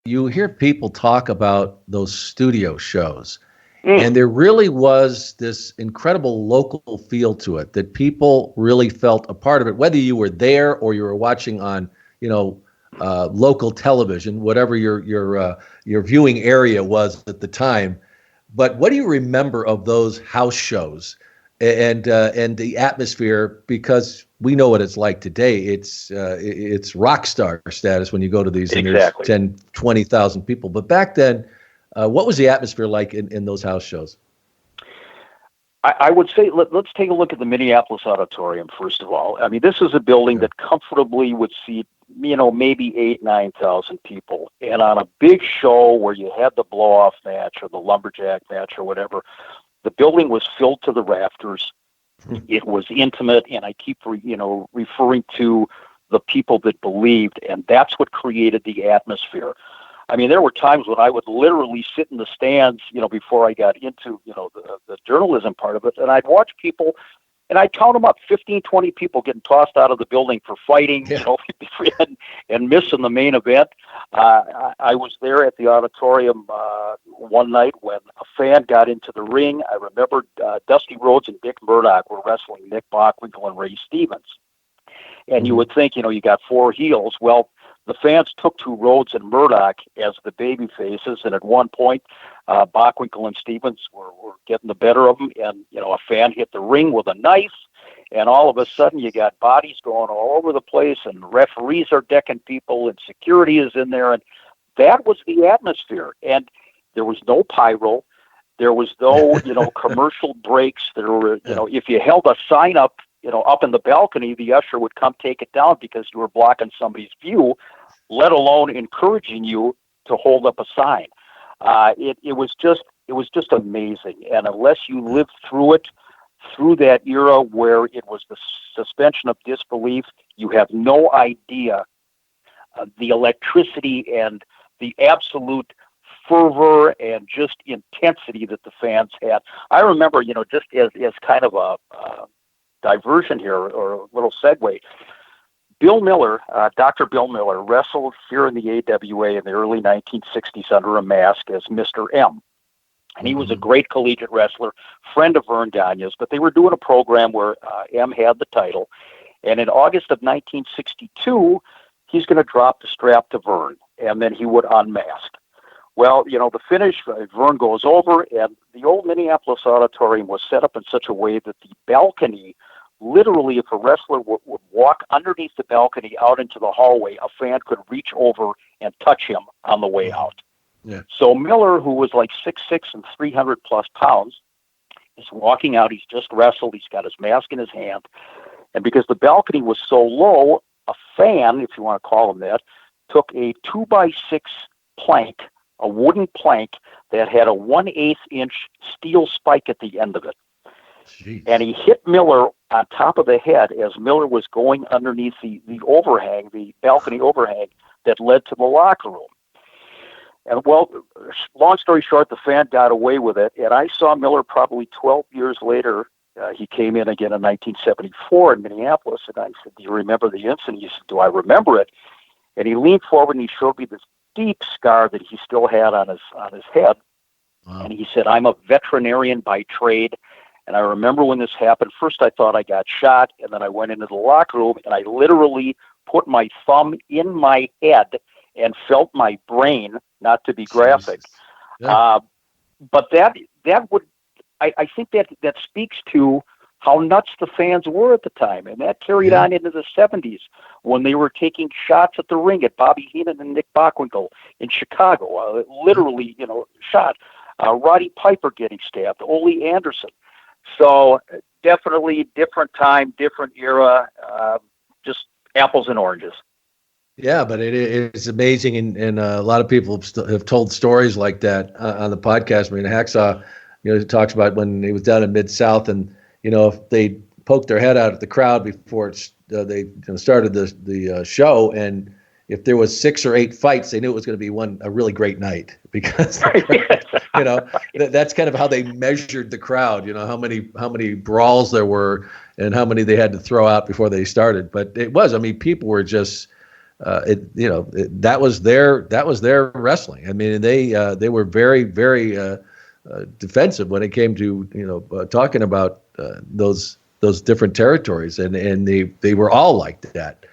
you hear people talk about those studio shows, Mm, and there really was this incredible local feel to it that people really felt a part of it, whether you were there or you were watching on, you know, local television, whatever your viewing area was at the time. But what do you remember of those house shows and the atmosphere? Because we know what it's like today. It's rock star status when you go to these and there's exactly. 10, 20,000 people. But back then, what was the atmosphere like in those house shows? I would say let's take a look at the Minneapolis Auditorium first of all. I mean, this is a building Yeah. that comfortably would seat, maybe 8,000 to 9,000 people. And on a big show where you had the blow-off match or the lumberjack match or whatever, the building was filled to the rafters. It was intimate, and I keep referring to the people that believed, and that's what created the atmosphere. I mean, there were times when I would literally sit in the stands, before I got into, the journalism part of it, and I'd watch people, and I'd count them up, 15, 20 people getting tossed out of the building for fighting, Yeah. and missing the main event. I was there at the auditorium one night when a fan got into the ring. I remember Dusty Rhodes and Dick Murdoch were wrestling Nick Bockwinkel and Ray Stevens. And you Mhm. would think, you got four heels. Well, the fans took to Rhodes and Murdoch as the baby faces, and at one point, Bockwinkel and Stevens were getting the better of them, and a fan hit the ring with a knife, and all of a sudden you got bodies going all over the place, and referees are decking people, and security is in there, and that was the atmosphere. And there was no pyro, there was no commercial breaks. There were if you held a sign up, up in the balcony, the usher would come take it down because you were blocking somebody's view, let alone encouraging you to hold up a sign. It was just amazing. And unless you lived through it, through that era where it was the suspension of disbelief, you have no idea the electricity and the absolute fervor and just intensity that the fans had. I remember, just as kind of a diversion here or a little segue, Bill Miller, Dr. Bill Miller, wrestled here in the AWA in the early 1960s under a mask as Mr. M. And he was a great collegiate wrestler, friend of Vern Gagne's, but they were doing a program where M had the title. And in August of 1962, he's going to drop the strap to Vern, and then he would unmask. Well, the finish, Vern goes over, and the old Minneapolis Auditorium was set up in such a way that the balcony, literally, if a wrestler would walk underneath the balcony out into the hallway, a fan could reach over and touch him on the way out. Yeah. So Miller, who was like 6'6" and 300 plus pounds, is walking out. He's just wrestled. He's got his mask in his hand. And because the balcony was so low, a fan, if you want to call him that, took a 2x6 plank, a wooden plank that had a 1/8 inch steel spike at the end of it. Jeez. And he hit Miller on top of the head as Miller was going underneath the overhang, the balcony overhang that led to the locker room. And, well, long story short, the fan got away with it. And I saw Miller probably 12 years later. He came in again in 1974 in Minneapolis. And I said, "Do you remember the incident?" He said, "Do I remember it?" And he leaned forward and he showed me this deep scar that he still had on his head. Wow. And he said, "I'm a veterinarian by trade. And I remember when this happened, first I thought I got shot, and then I went into the locker room, and I literally put my thumb in my head and felt my brain," not to be graphic. Yeah. But that would, I think that speaks to how nuts the fans were at the time. And that carried on into the 70s when they were taking shots at the ring at Bobby Heenan and Nick Bockwinkel in Chicago, literally, shot. Roddy Piper getting stabbed, Ole Anderson. So definitely different time, different era, just apples and oranges. Yeah, but it's amazing, and a lot of people have told stories like that on the podcast. I mean, Hacksaw, he talks about when he was down in Mid-South, and if they poked their head out at the crowd before they started the show, and if there was 6 or 8 fights, they knew it was going to be a really great night because that's kind of how they measured the crowd. How many brawls there were and how many they had to throw out before they started. But it was, I mean, people were just that was their wrestling. I mean, they were very, very defensive when it came to talking about those different territories, and they were all like that.